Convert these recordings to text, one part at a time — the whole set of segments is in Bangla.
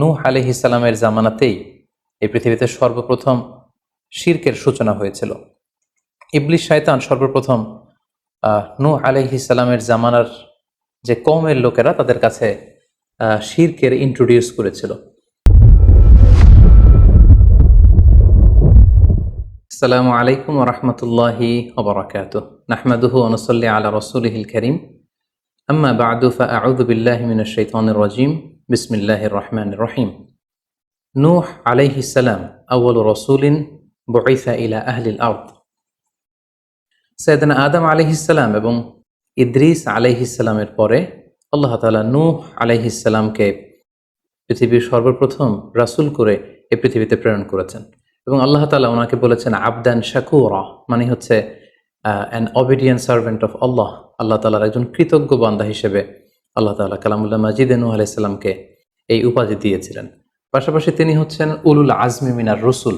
নূহ আলাইহিস সালামের জামানাতেই এই পৃথিবীতে সর্বপ্রথম শিরকের সূচনা হয়েছিল। ইবলিস শয়তান সর্বপ্রথম নূহ আলাইহিস সালামের জামানার যে কওমের লোকেরা তাদের কাছে শিরকের ইন্ট্রোডিউস করেছিল। আসসালামু আলাইকুম ওয়া রাহমাতুল্লাহি ওয়া বারাকাতুহু। নাহমাদুহু ওয়া নুসাল্লি আলা রাসূলিহিল কারীম। আম্মা বা'দু ফাআউযু বিল্লাহি মিনাশ শাইতানির রাজীম। বিসমিল্লাহির রহমানির রহিম। নূহ আলাইহিস সালাম আউয়ালু রাসূলিন বুইসা ইলা আহলিল আরদ। সাইয়েদনা আদম আলাইহিস সালাম এবং ইদ্রিস আলাইহিস সালামের পরে আল্লাহ তাআলা নূহ আলাইহিস সালামকে পৃথিবীর সর্বপ্রথম রাসূল করে এই পৃথিবীতে প্রেরণ করেছেন এবং আল্লাহ তাআলা ওনাকে বলেছেন আবদান শাকুরা, মানে হচ্ছে অ্যান অবিডিয়েন্ট সার্ভেন্ট অফ আল্লাহ। আল্লাহ তাআলার একজন কৃতজ্ঞ বান্দা হিসেবে আল্লাহ তাআলা কালামুল্লাহ মাজিদে নূহ আলাইহিস সালামকে এই উপাধি দিয়েছিলেন। পাশাপাশি তিনি হচ্ছেন উলুল আজমি মিনার রসুল,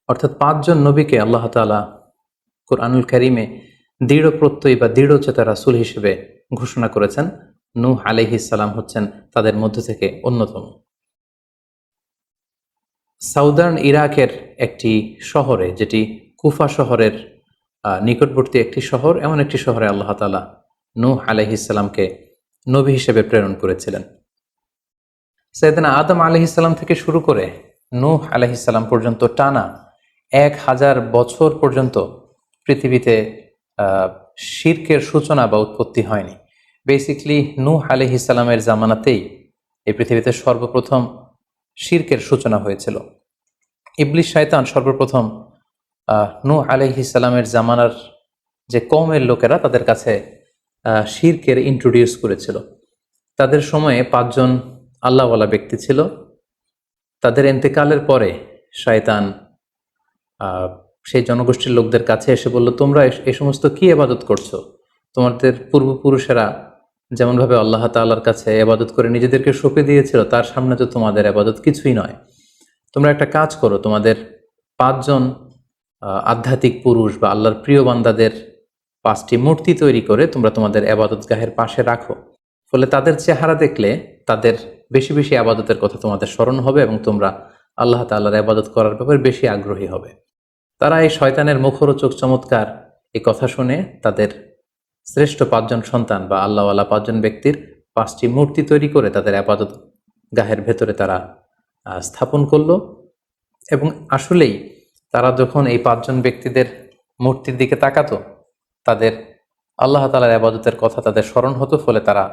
অর্থাৎ 5 জন নবীকে আল্লাহ তাআলা কুরআনুল কারীমে দৃঢ় প্রত্যয়ী বা দৃঢ়চেতা রাসূল হিসেবে ঘোষণা করেছেন। নূহ আলাইহিস সালাম হচ্ছেন তাদের মধ্য থেকে অন্যতম। সাউদার্ন ইরাকের একটি শহরে, যেটি কুফা শহরের নিকটবর্তী একটি শহর, এমন একটি শহরে আল্লাহ তাআলা নূহ আলাইহিস সালামকে নবী হিসেবে প্রেরণ করেছিলেন। সাইয়েদনা আদম আলাইহিস সালাম থেকে শুরু করে নূহ আলাইহিস সালাম পর্যন্ত টানা 1000 বছর পর্যন্ত পৃথিবীতে শিরকের সূচনা বা উৎপত্তি হয়নি। বেসিক্যালি নূহ আলাইহিস সালামের জামানাতেই এই পৃথিবীতে সর্বপ্রথম শিরকের সূচনা হয়েছিল। ইবলিস শয়তান সর্বপ্রথম নূহ আলাইহিস সালামের জামানার যে কওমের লোকেরা তাদের কাছে শিরকের ইন্ট্রোডিউস করেছিল। তাদের সময়ে 5 জন আল্লাহওয়ালা ব্যক্তি ছিল। তাদের ইন্তেকালের পরে শয়তান সেই জনগোষ্ঠীর লোকদের কাছে এসে বলল, তোমরা এ সমস্ত কি ইবাদত করছো? তোমাদের পূর্বপুরুষেরা যেমনভাবে আল্লাহ তাআলার কাছে ইবাদত করে নিজেদেরকে সঁপে দিয়েছিল, তার সামনে তো তোমাদের ইবাদত কিছুই নয়। তোমরা একটা কাজ করো, তোমাদের 5 জন আধ্যাত্মিক পুরুষ বা আল্লাহর প্রিয় বান্দাদের 5টি মূর্তি তৈরি করে তোমরা তোমাদের ইবাদতগাহের পাশে রাখো। ফলে তাদের চেহারা দেখলে তাদের বেশি বেশি ইবাদতের কথা তোমাদের স্মরণ হবে এবং তোমরা আল্লাহ তাআলার ইবাদত করার ব্যাপারে বেশি আগ্রহী হবে। তারা এই শয়তানের মুখরোচক চমৎকার এই কথা শুনে তাদের শ্রেষ্ঠ 5 জন সন্তান বা আল্লাহওয়ালা 5 জন ব্যক্তির 5টি মূর্তি তৈরি করে তাদের ইবাদত গাহের ভেতরে তারা স্থাপন করলো। এবং আসলেই তারা যখন এই 5 জন ব্যক্তিদের মূর্তির দিকে তাকাতো, তাদের আল্লাহ তাআলার ইবাদতের কথা তাদের স্মরণ হতো, ফলে তারা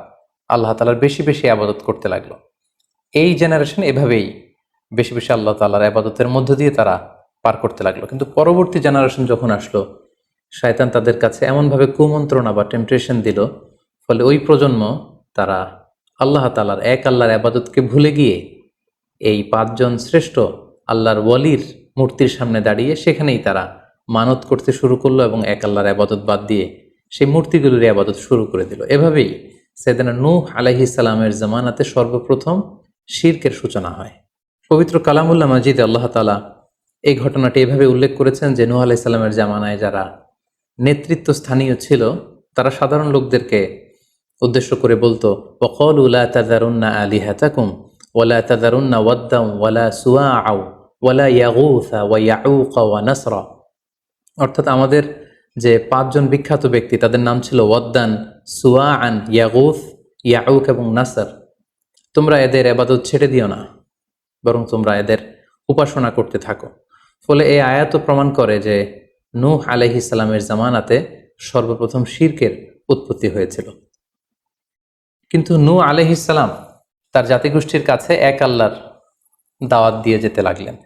আল্লাহ তাআলার বেশি বেশি ইবাদত করতে লাগলো। এই জেনারেশন এভাবেই বেশি বেশি আল্লাহ তাআলার ইবাদতের মধ্য দিয়ে তারা পার করতে লাগলো। কিন্তু পরবর্তী জেনারেশন যখন আসলো, শয়তান তাদের কাছে এমনভাবে কুমন্ত্রণা বা টেম্পটেশন দিল, ফলে ওই প্রজন্ম তারা আল্লাহ তাআলার এক আল্লাহর ইবাদতকে ভুলে গিয়ে এই 5 জন শ্রেষ্ঠ আল্লাহর ওয়ালির মূর্তির সামনে দাঁড়িয়ে সেখানেই তারা মানত করতে শুরু করলো এবং এক আল্লাহর ইবাদত বাদ দিয়ে সেই মূর্তিগুলোর ইবাদত শুরু করে দিল। এভাবেই সাইয়েদনা নূহ আলাইহিস সালামের জামানাতে সর্বপ্রথম শিরকের সূচনা হয়। পবিত্র কালামুল্লাহ মাজিদে আল্লাহ তাআলা এই ঘটনাটি এভাবে উল্লেখ করেছেন যে নূহ আলাইহিস সালামের জামানায় যারা নেতৃত্ব স্থানীয় ছিল, তারা সাধারণ লোকদেরকে উদ্দেশ্য করে বলতো, ওয়াকালু লা তাযারুন্না আলিহাতাকুম ওয়ালা তাযারুন্না ওয়াদ্দাম ওয়ালা সুওয়াআ ওয়ালা ইয়াগুসা ওয়া ইয়াউকা ওয়া নাসরা। অর্থাৎ আমাদের যে 5 জন বিখ্যাত ব্যক্তি, তাদের নাম ছিল ওয়াদ্দান, সুওয়াআন, ইয়াগুস, ইয়াউক এবং নাসর। তোমরা এদের ইবাদত ছেড়ে দিও না, বরং তোমরা এদের উপাসনা করতে থাকো। ফলে এই আয়াত প্রমাণ করে যে নূহ আলাইহিস সালামের জামানাতে সর্বপ্রথম শিরকের উৎপত্তি হয়েছিল। কিন্তু নূহ আলাইহিস সালাম তার জাতিগোষ্ঠীর কাছে এক আল্লাহর দাওয়াত দিয়ে যেতে লাগলেন।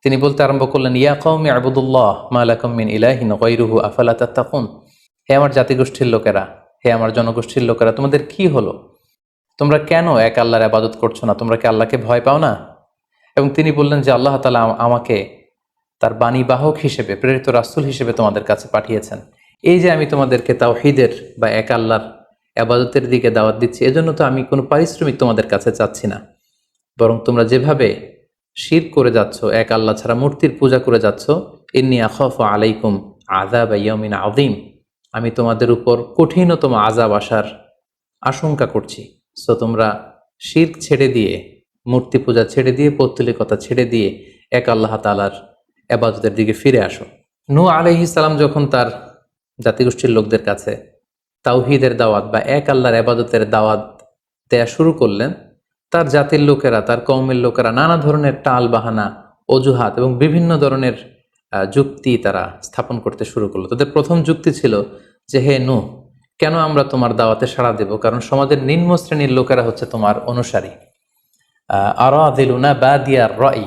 তিনি বলতে আরম্ভ করলেন, ইয়া কওমি আবুদুল্লাহ মা লাকুম মিন ইলাহিন গায়রুহু আফালা তাত্তাকুন। হে আমার জাতিগোষ্ঠীর লোকেরা, হে আমার জনগোষ্ঠীর লোকেরা, তোমাদের কি হলো? তোমরা কেন এক আল্লাহর ইবাদত করছো না? তোমরা কি আল্লাহকে ভয় পাও না? এবং তিনি বললেন যে আল্লাহ তাআলা আমাকে তার বাণী বাহক হিসেবে, প্রেরিত রাসূল হিসেবে তোমাদের কাছে পাঠিয়েছেন। এই যে আমি তোমাদেরকে তাওহীদের বা এক আল্লাহর ইবাদতের দিকে দাওয়াত দিচ্ছি, এজন্য তো আমি কোনো পারিশ্রমিক তোমাদের কাছে চাচ্ছি না, বরং তোমরা যেভাবে শিরক করে যাচ্ছ, এক আল্লাহ ছাড়া মূর্তির পূজা করে যাচ্ছ, ইন্নী আখাফু আলাইকুম আযাব ইয়াউমিন আযীম, আমি তোমাদের উপর কঠিনতম আযাব আসার আশঙ্কা করছি। সো তোমরা শিরক ছেড়ে দিয়ে মূর্তি পূজা ছেড়ে দিয়ে, পৌত্তলিকতা ছেড়ে দিয়ে এক আল্লাহ তাআলার ইবাদতের দিকে ফিরে আসো। নূহ আলাইহিস সালাম যখন তার জাতিগোষ্ঠীর লোকদের কাছে তাওহীদের দাওয়াত বা এক আল্লাহর ইবাদতের দাওয়াত দেয়া শুরু করলেন, তার জাতির লোকেরা, তার কওমের লোকেরা নানা ধরনের টাল বাহানা, অজুহাত এবং বিভিন্ন ধরনের যুক্তি তারা স্থাপন করতে শুরু করলো। তাদের প্রথম যুক্তি ছিল যে, হে নূহ, কেন আমরা তোমার দাওয়াতে সাড়া দেব? কারণ সমাজের নিম্ন শ্রেণীর লোকেরা হচ্ছে তোমার অনুসারী। আরাদিলুনা বাদিয়ার রাই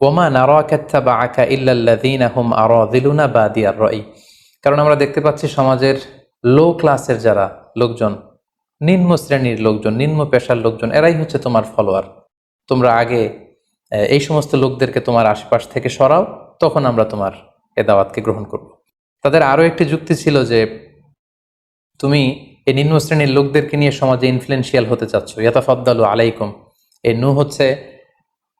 ওমা নারাকা ইত্তাবাআকা ইল্লাল্লাযীনা হুম আরাদিলুনা বাদিয়ার রাই। কারণ আমরা দেখতে পাচ্ছি সমাজের লো ক্লাসের যারা লোকজন, নিম্ন শ্রেণীর লোকজন, নিম্ন পেশার লোকজন, এরাই হচ্ছে তোমার ফলোয়ার। তোমরা আগে এই সমস্ত লোকদেরকে তোমার আশপাশ থেকে সরাও, তখন আমরা তোমার এ দাওয়াতকে গ্রহণ করব। তাদের আরও একটি যুক্তি ছিল যে, তুমি এই নিম্ন শ্রেণীর লোকদেরকে নিয়ে সমাজে ইনফ্লুয়েন্সিয়াল হতে চাচ্ছ। ইয়াতাফাদ্দালু আলাইকুম, এই নূহ হচ্ছে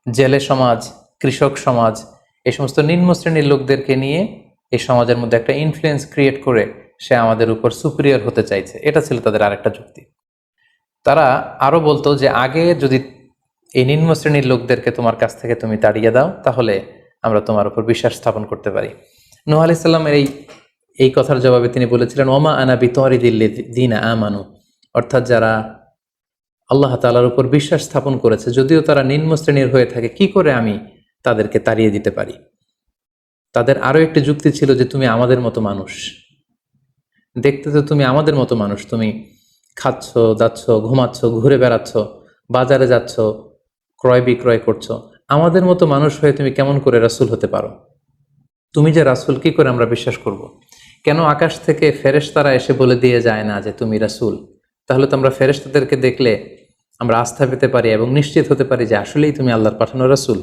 জেলে সমাজ, কৃষক সমাজ, এই সমস্ত নিম্ন শ্রেণীর লোকদেরকে নিয়ে এই সমাজের মধ্যে একটা ইনফ্লুয়েন্স ক্রিয়েট করে সে আমাদের উপর সুপিরিয়র হতে চাইছে। এটা ছিল তাদের আরেকটা যুক্তি। তারা আরও বলতো যে, আগে যদি এই নিম্ন শ্রেণীর লোকদেরকে তোমার কাছ থেকে তুমি তাড়িয়ে দাও, তাহলে আমরা তোমার উপর বিশ্বাস স্থাপন করতে পারি। নূহ আলাইহিস সালামের এই কথার জবাবে তিনি বলেছিলেন, ওমা আনা বিতারিদিল্লাযীনা আমানু, অর্থাৎ যারা আল্লাহ তাআলার উপর বিশ্বাস স্থাপন করেছে, যদিও তারা নিম্ন শ্রেণীর হয়ে থাকে, কি করে আমি তাদেরকে তাড়িয়ে দিতে পারি? তাদের আরও একটি যুক্তি ছিল যে, তুমি আমাদের মতো মানুষ, দেখতে তো তুমি আমাদের মতো মানুষ, তুমি খাচ্ছ, দাচ্ছ, ঘুমাচ্ছ, ঘুরে বেড়াচ্ছ, বাজারে যাচ্ছ, ক্রয় বিক্রয় করছো, আমাদের মতো মানুষ হয়ে তুমি কেমন করে রাসূল হতে পারো? তুমি যে রাসূল, কি করে আমরা বিশ্বাস করব? কেন আকাশ থেকে ফেরেশতারা এসে বলে দিয়ে যায় না যে তুমি রাসূল? তাহলে তো আমরা ফেরেশতাদেরকে দেখলে আমরা আস্থা পেতে পারি এবং নিশ্চিত হতে পারি যে আসলেই তুমি আল্লাহর পাঠানো রাসূল।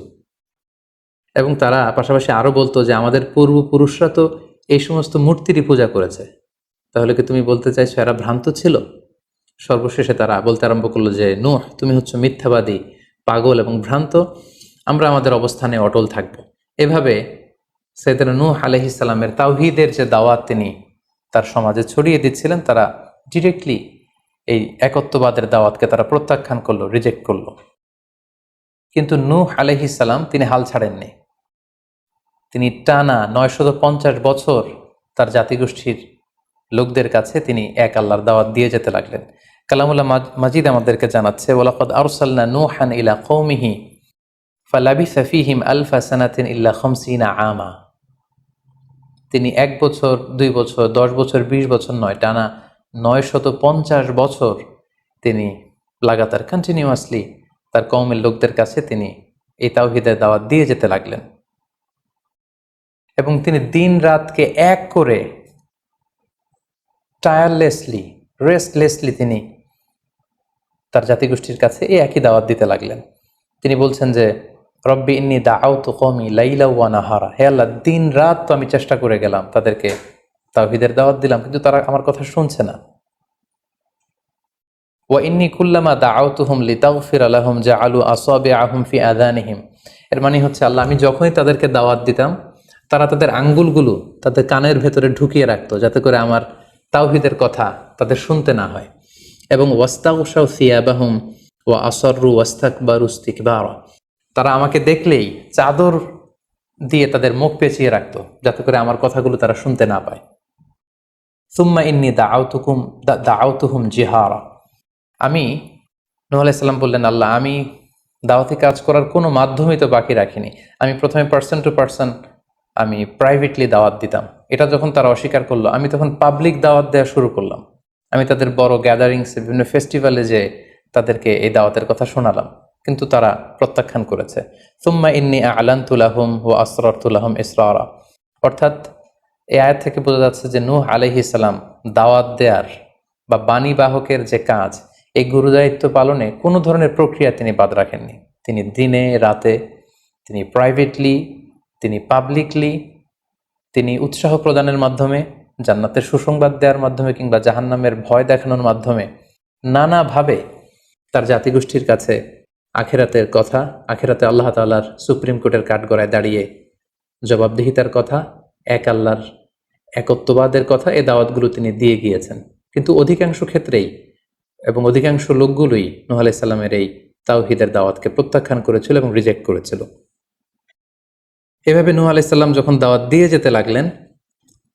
এবং তারা পাশাপাশি আরও বলতো যে, আমাদের পূর্বপুরুষরা তো এই সমস্ত মূর্তিরই পূজা করেছে, তাহলে কি তুমি বলতে চাইছো এরা ভ্রান্ত ছিল? সর্বশেষে তারা বলতে আরম্ভ করলো যে, নূহ, তুমি হচ্ছে মিথ্যাবাদী, পাগল এবং ভ্রান্ত, আমরা আমাদের অবস্থানে অটল থাকব। এভাবে সাইয়েদনা নূহ আলাইহিস সালামের তাওহীদের যে দাওয়াত তিনি তার সমাজে ছড়িয়ে দিচ্ছিলেন, তারা ডিরেক্টলি এই একত্ববাদের দাওয়াতকে তারা প্রত্যাখ্যান করলো, রিজেক্ট করলো। কিন্তু নূহ আলাইহিস সালাম তিনি হাল ছাড়েননি। তিনি টানা 950 বছর তার জাতিগোষ্ঠীর লোকদের কাছে তিনি এক আল্লাহর দাওয়াত দিয়ে যেতে লাগলেন। কালামুল্লাহ মাজিদ আমাদেরকে জানাচ্ছে, ওয়ালাকাদ আরসালনা নূহান ইলা কওমিহি ফালাবিসা ফীহিম আলফা সানাতিন ইল্লা 50 আমা। তিনি 1 বছর, 2 বছর, 10 বছর, 20 বছর নয়, টানা 950 বছর তিনি লাগাতার কন্টিনিউয়াসলি তার কওমের লোকদের কাছে তিনি এই তাওহীদের দাওয়াত দিয়ে যেতে লাগলেন। এবং তিনি দিন রাতকে এক করে টায়ারলেসলি, রেস্টলেসলি তিনি তার জাতিগোষ্ঠীর কাছে এই একই দাওয়াত দিতে লাগলেন। তিনি বলছেন যে, রব্বি ইন্নী দাআউতু কওমি লাইলা ওয়া নাহারা, হে আল্লাহ, দিন রাত তো আমি চেষ্টা করে গেলাম, তাদেরকে তাওহীদের দাওয়াত দিলাম, কিন্তু তারা আমার কথা শুনছে না। ওয়া ইন্নী কুল্লামা দাআউতুহুম লিতাগফিরা লাহুম জাআলু আসাবিআহুম ফি আযানিহিম। এর মানে হচ্ছে, আল্লাহ, আমি যখনই তাদেরকে দাওয়াত দিতাম, তারা তাদের আঙ্গুলগুলো তাদের কানের ভেতরে ঢুকিয়ে রাখতো, যাতে করে আমার তাওহীদের কথা তাদের শুনতে না হয়। এবং ওয়াস্তাগশাউ সিয়াবাহুম ওয়া আসররু ওয়াস্তাকবারু ইস্তিকবারা, তারা আমাকে দেখলেই চাদর দিয়ে তাদের মুখ পেঁচিয়ে রাখতো, যাতে করে আমার কথাগুলো তারা শুনতে না পায়। সুম্মা ইন্নী দাআউতুহুম জিহারা। আমি, নূহ আলাইহিস সালাম বললেন, আল্লাহ, আমি দাওয়াতি কাজ করার কোনো মাধ্যমই তো বাকি রাখিনি। আমি প্রথমে পার্সন টু পার্সন আমি প্রাইভেটলি দাওয়াত দিতাম। এটা যখন তারা অস্বীকার করলো, আমি তখন পাবলিক দাওয়াত দেওয়া শুরু করলাম। আমি তাদের বড় গ্যাদারিংসে, বিভিন্ন ফেস্টিভ্যালে যে তাদেরকে এই দাওয়াতের কথা শোনালাম, কিন্তু তারা প্রত্যাখ্যান করেছে। সুম্মা ইন্নী আ'লানতু লাহুম ওয়া আসরারতু লাহুম ইসরারা। অর্থাৎ এই আয়াত থেকে বোঝা যাচ্ছে যে, নূহ আলাইহিস সালাম দাওয়াত দেয়ার বা বাণী বাহকের যে কাজ, এই গুরুদায়িত্ব পালনে কোনো ধরনের প্রক্রিয়া তিনি বাদ রাখেননি। তিনি দিনে রাতে, তিনি প্রাইভেটলি, তিনি পাবলিকলি, তিনি উৎসাহ প্রদানের মাধ্যমে, জান্নাতের সুসংবাদ দেওয়ার মাধ্যমে, কিংবা জাহান্নামের ভয় দেখানোর মাধ্যমে নানাভাবে তার জাতিগোষ্ঠীর কাছে আখিরাতের কথা, আখিরাতে আল্লাহ তাআলার সুপ্রিম কোর্টের কাঠগড়ায় দাঁড়িয়ে জবাবদিহিতার কথা, এক আল্লাহর একত্ববাদের কথা, এই দাওয়াতগুলো তিনি দিয়ে গিয়েছেন। কিন্তু অধিকাংশ ক্ষেত্রেই এবং অধিকাংশ লোকগুলোই নূহ আলাইহিস সালামের এই তাওহীদের দাওয়াতকে প্রত্যাখ্যান করেছিল এবং রিজেক্ট করেছিল। এভাবে নূহ আলাইহিস সালাম যখন দাওয়াত দিয়ে যেতে লাগলেন,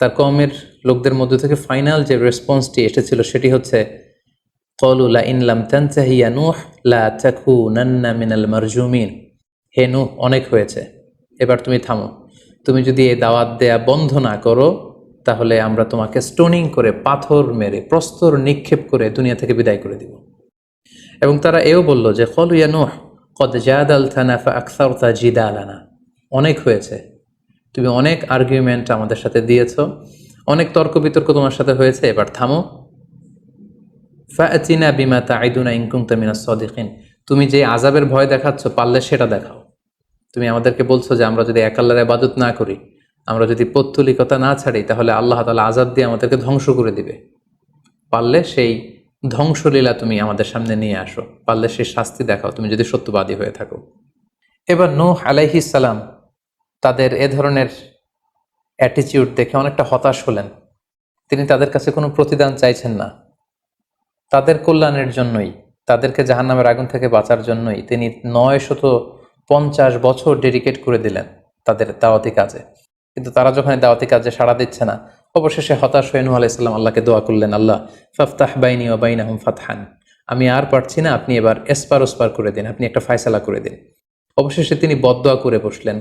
তার কওমের লোকদের মধ্য থেকে ফাইনাল যে রেসপন্সটি এসেছিল সেটি হচ্ছে, ক্বালু লা ইন লাম তানতাহি ইয়া নূহ লা তাকুনান্না মিনাল মারজুমিন। হে নূহ, অনেক হয়েছে, এবার তুমি থামো। তুমি যদি এই দাওয়াত দেয়া বন্ধ না করো তাহলে আমরা তোমাকে স্টোনিং করে, পাথর মেরে, প্রস্তর নিক্ষেপ করে দুনিয়া থেকে বিদায় করে দিব। এবং তারা এও বলল যে, ক্বালু ইয়া নূহ ক্বাদ জাদালতানা ফাআকসারতা জিদালানা। অনেক হয়েছে, তুমি অনেক আর্গুমেন্ট আমাদের সাথে দিয়েছ, অনেক তর্ক বিতর্ক তোমার সাথে হয়েছে, এবার থামো। ফাআতিনা বিমা তাইদুনা ইন কুনতা মিনাস সাদিকিন। তুমি যে আযাবের ভয় দেখাচ্ছ, পারলে সেটা দেখাও। তুমি আমাদেরকে বলছো যে আমরা যদি এক আল্লাহর ইবাদত না করি, আমরা যদি পৌত্তলিকতা না ছাড়ি, তাহলে আল্লাহ তাআলা আযাব দিয়ে আমাদেরকে ধ্বংস করে দিবে। পারলে সেই ধ্বংসলীলা তুমি আমাদের সামনে নিয়ে আসো, পারলে সেই শাস্তি দেখাও, তুমি যদি সত্যবাদী হয়ে থাকো। এবার নূহ আলাইহিস সালাম তাদের এ ধরনের অ্যাটিটিউড দেখে অনেকটা হতাশ হলেন। তিনি তাদের কাছে কোনো প্রতিদান চাইছেন না, তাদের কল্যাণের জন্যই, তাদেরকে জাহান্নামের আগুন থেকে বাঁচার জন্যই তিনি 950 বছর ডেডিকেট করে দিলেন তাদের দাওয়াতি কাজে। কিন্তু তারা যখন দাওয়াতি কাজে সাড়া দিচ্ছে না, অবশেষে হতাশ হয়ে নূহ আলাইহিস সালাম আল্লাহকে দোয়া করলেন, আল্লাহ ফাফতাহ বাইনি ওয়া বাইনাহুম ফাতহান। আমি আর পারছি না, আপনি এবার এসপার ওসপার করে দিন, আপনি একটা ফায়সালা করে দিন। অবশেষে তিনি বদদোয়া করে বসলেন,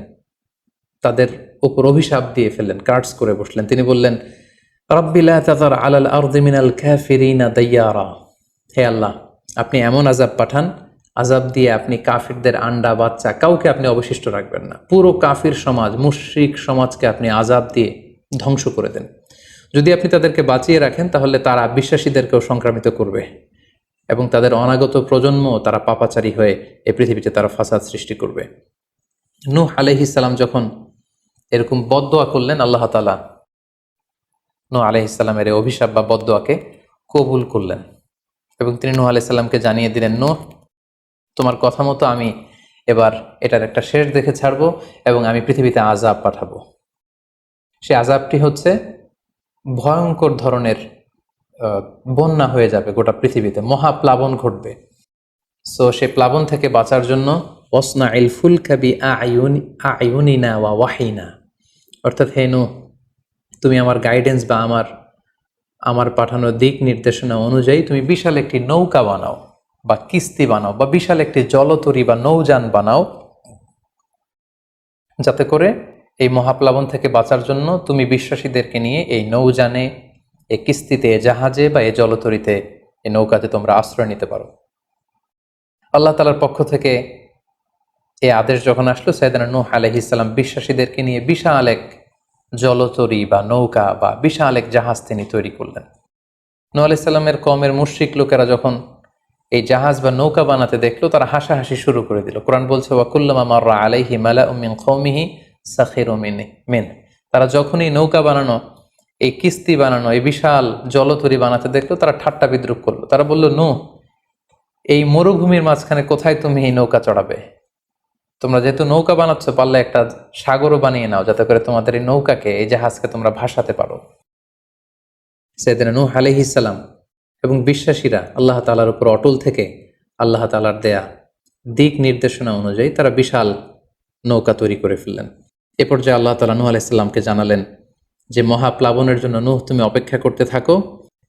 তাদের উপর অভিশাপ দিয়ে ফেললেন, কার্ডস করে বসলেন। তিনি বললেন, রাব্বি লা তাযার আলাল আরদি মিনাল কাফিরিনা দাইয়ারা। হে আল্লাহ, আপনি এমন আযাব পাঠান, আযাব দিয়ে আপনি কাফিরদের আন্ডা বাচ্চা কাউকে আপনি অবশিষ্ট রাখবেন না। পুরো কাফির সমাজ, মুশরিক সমাজকে আপনি আযাব দিয়ে ধ্বংস করে দেন। যদি আপনি তাদেরকে বাঁচিয়ে রাখেন তাহলে তারা বিশ্বাসীদেরকেও সংক্রামিত করবে এবং তাদের অনাগত প্রজন্ম তারা পাপাচারী হয়ে এই পৃথিবীতে তারা ফাসাদ সৃষ্টি করবে। নূহ আলাইহিস সালাম যখন এরকম বদদোয়া করলেন, আল্লাহ তাআলা নূহ আলাইহিস সালামের এই অভিশাপ বা বদদোয়াকে কবুল করলেন এবং তিনি নূহ আলাইহিস সালামকে জানিয়ে দিলেন, নূহ, তোমার কথা মতো আমি এবার এটার একটা শেষ দেখে ছাড়বো এবং আমি পৃথিবীতে আযাব পাঠাবো। সে আযাবটি হচ্ছে ভয়ঙ্কর ধরনের বন্যা হয়ে যাবে গোটা পৃথিবীতে, মহাপ্লাবন ঘটবে। সো সে প্লাবন থেকে বাঁচার জন্য ওয়াসনাইল ফুলকা বিআইউনিনা ওয়া ওয়াহিনা, অর্থাৎ হে নূহ, তুমি আমার গাইডেন্স বা আমার পাঠানো দিক নির্দেশনা অনুযায়ী তুমি বিশাল একটি নৌকা বানাও বা কিস্তি বানাও বা বিশাল একটি জলতরী বা নৌযান বানাও, যাতে করে এই মহাপ্লাবন থেকে বাঁচার জন্য তুমি বিশ্বাসীদেরকে নিয়ে এই নৌযানে, এই কিস্তিতে, জাহাজে বা এই জলতরীতে, এই নৌকাতে তোমরা আশ্রয় নিতে পারো। আল্লাহ তাআলার পক্ষ থেকে এই আদেশ যখন আসলো, সাইয়েদনা নূহ আলাইহিস সালাম বিশ্বাসীদেরকে নিয়ে বিশাল এক জলতরী বা নৌকা বা বিশাল এক জাহাজ তিনি তৈরি করলেন। নূহ আলাইহিস সালামের কওমের মুশরিক লোকেরা যখন এই জাহাজ বা নৌকা বানাতে দেখলো, তারা হাসাহাসি শুরু করে দিল। কোরআন বলছে, ওয়া কুল্লামা মাররা আলাইহি মালাউম মিন কওমিহি সাখিরু মিন। তারা যখনই নৌকা বানানো, এই কিস্তি বানানো, এই বিশাল জলতরী বানাতে দেখলো, তারা ঠাট্টা বিদ্রুপ করলো। তারা বলল, নূহ, এই মরুভূমির মাঝখানে কোথায় তুমি এই নৌকা চড়াবে? তোমরা যেহেতু নৌকা বানাচ্ছ, পারলে একটা সাগরও বানিয়ে নাও, যাতে করে তোমাদের এই নৌকাকে, এই জাহাজকে তোমরা ভাসাতে পারো। সাইয়েদনা নূহ আলাইহিস সালাম এবং বিশ্বাসীরা আল্লাহ তাআলার উপর অটল থেকে আল্লাহ তাআলার দেয়া দিক নির্দেশনা অনুযায়ী তারা বিশাল নৌকা তৈরি করে ফেললেন। এ পর্যায়ে আল্লাহ তাআলা নূহ আলাইহিস সালামকে জানালেন যে মহাপ্লাবনের জন্য নূহ, তুমি অপেক্ষা করতে থাকো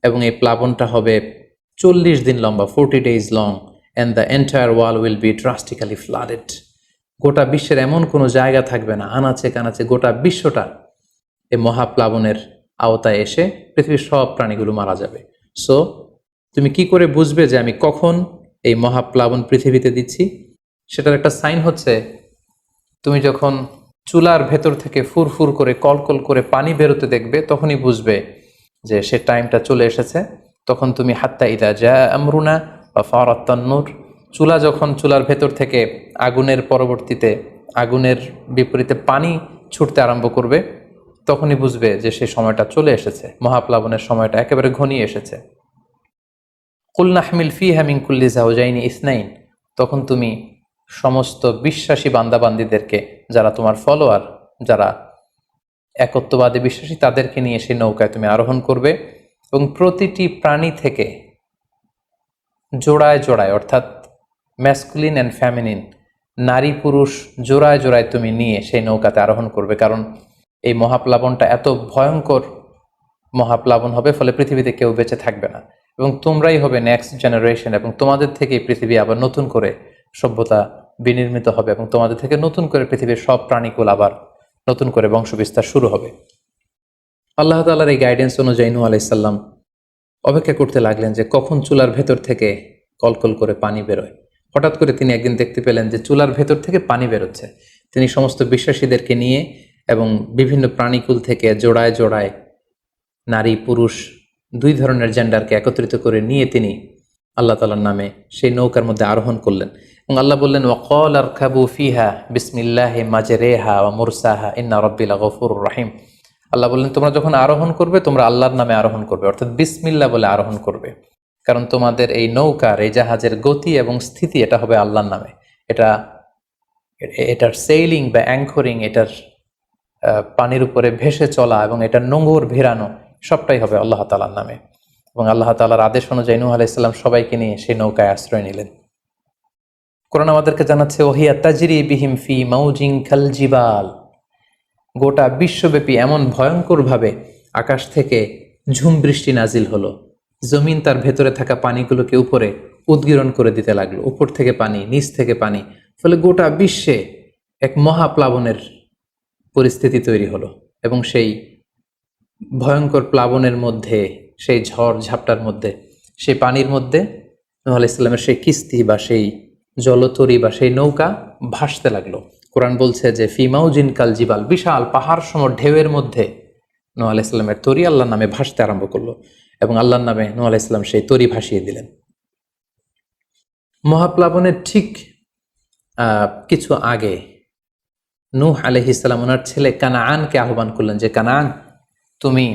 এবং এই প্লাবনটা হবে 40 দিন লম্বা, 40 days long, and the entire world will be drastically flooded. গোটা বিশ্বের এমন কোনো জায়গা থাকবে না, আনাচে কানাচে গোটা বিশ্বটা এই মহাপ্লাবনের আওতায় এসে পৃথিবীর সব প্রাণীগুলো মারা যাবে। সো তুমি কি করে বুঝবে যে আমি কখন এই মহাপ্লাবন পৃথিবীতে দিচ্ছি? সেটার একটা সাইন হচ্ছে, তুমি যখন চুলার ভেতর থেকে ফুরফুর করে, কলকল করে পানি বেরোতে দেখবে, তখনই বুঝবে যে সে টাইমটা চলে এসেছে। তখন তুমি হাত্তা ইদা জা আমরুনা বা ফারাত তান্নুর, চুলার ভেতর থেকে আগুনের পরবর্তীতে, আগুনের বিপরীতে পানি ছুটতে আরম্ভ করবে, তখনই বুঝবে যে সে সময়টা চলে এসেছে, মহাপ্লাবনের সময়টা একেবারে ঘনিয়ে এসেছে। কুল নাহমিল ফিহা মিন কুল্লি যাওজাইনি ইসনাইন, তখন তুমি সমস্ত বিশ্বাসী বান্দাবান্দিদেরকে, যারা তোমার ফলোয়ার, যারা একত্ববাদী বিশ্বাসী, তাদেরকে নিয়ে সেই নৌকায় তুমি আরোহণ করবে এবং প্রতিটি প্রাণী থেকে জোড়ায় জোড়ায়, অর্থাৎ ম্যাসকুলিন অ্যান্ড ফ্যামিনিন, নারী পুরুষ জোড়ায় জোড়ায় তুমি নিয়ে সেই নৌকাতে আরোহণ করবে। কারণ এই মহাপ্লাবনটা এত ভয়ঙ্কর মহাপ্লাবন হবে, ফলে পৃথিবীতে কেউ বেঁচে থাকবে না, এবং তোমরাই হবে নেক্সট জেনারেশন, এবং তোমাদের থেকেই পৃথিবী আবার নতুন করে সভ্যতা বিনির্মিত হবে, এবং তোমাদের থেকে নতুন করে পৃথিবীর সব প্রাণীকুল আবার নতুন করে বংশবিস্তার শুরু হবে। আল্লাহ তাআলার এই গাইডেন্স অনুযায়ী নূহ আলাইহিস সালাম অপেক্ষা করতে লাগলেন যে কখন চুলার ভেতর থেকে কলকল করে পানি বেরোয়। হঠাৎ করে তিনি একদিন দেখতে পেলেন যে চুলার ভেতর থেকে পানি বেরোচ্ছে। তিনি সমস্ত বিশ্বাসীদেরকে নিয়ে এবং বিভিন্ন প্রাণীকুল থেকে জোড়ায় জোড়ায় নারী পুরুষ দুই ধরনের জেন্ডারকে একত্রিত করে নিয়ে তিনি আল্লাহ তাআলার নামে সেই নৌকার মধ্যে আরোহণ করলেন। এবং আল্লাহ বললেন, ওয়াকাল আরকাবু ফিহা বিসমিল্লাহি মাজরেহা ওয়া মুরসাহা ইন্না রাব্বি লাগফুরুর রহিম। আল্লাহ বললেন, তোমরা যখন আরোহণ করবে তোমরা আল্লাহর নামে আরোহণ করবে, অর্থাৎ বিসমিল্লাহ বলে আরোহণ করবে। কারণ তোমাদের এই নৌকার, এই জাহাজের গতি এবং স্থিতি এটা হবে আল্লাহর নামে। এটার সেইলিং বা অ্যাঙ্করিং, এটার পানির উপরে ভেসে চলা এবং এটার নোঙর ভেরানো সবটাই হবে আল্লাহ তাআলার নামে। এবং আল্লাহ তাআলার আদেশ অনুযায়ী নূহ আলাইহিস সালাম সবাইকে নিয়ে সেই নৌকায় আশ্রয় নিলেন। কোরআন আমাদেরকে জানাচ্ছে, ওহিয়া তাজরি বিহিম ফি মাউজিন কাল জিবাল। গোটা বিশ্বব্যাপী এমন ভয়ঙ্করভাবে আকাশ থেকে ঝুম বৃষ্টি নাজিল হলো, জমিন তার ভেতরে থাকা পানিগুলোকে উপরে উদ্গীরণ করে দিতে লাগলো, উপর থেকে পানি, নিচ থেকে পানি, ফলে গোটা বিশ্বে এক মহাপ্লাবনের পরিস্থিতি তৈরি হলো। এবং সেই ভয়ঙ্কর প্লাবনের মধ্যে, সেই ঝড় ঝাপটার মধ্যে, সেই পানির মধ্যে নূহ আলাইহিস সালামের সেই কিস্তি বা সেই জলতরী বা সেই নৌকা ভাসতে লাগলো। কোরআন বলছে যে ফি মাউজিন কাল জিবাল, বিশাল পাহাড় সম ঢেউয়ের মধ্যে নূহ আলাইহিস সালামের তরী আল্লাহর নামে ভাসতে আরম্ভ করলো, এবং আল্লাহর নামে নূহ আলাইহিস সালাম সেই তরী ভাসিয়ে দিলেন। মহাপ্লাবনের ঠিক কিছু আগে নূহ আলাইহিস সালাম ওনার ছেলে কানাআনকে আহ্বান করলেন যে, কানাআন, তুমি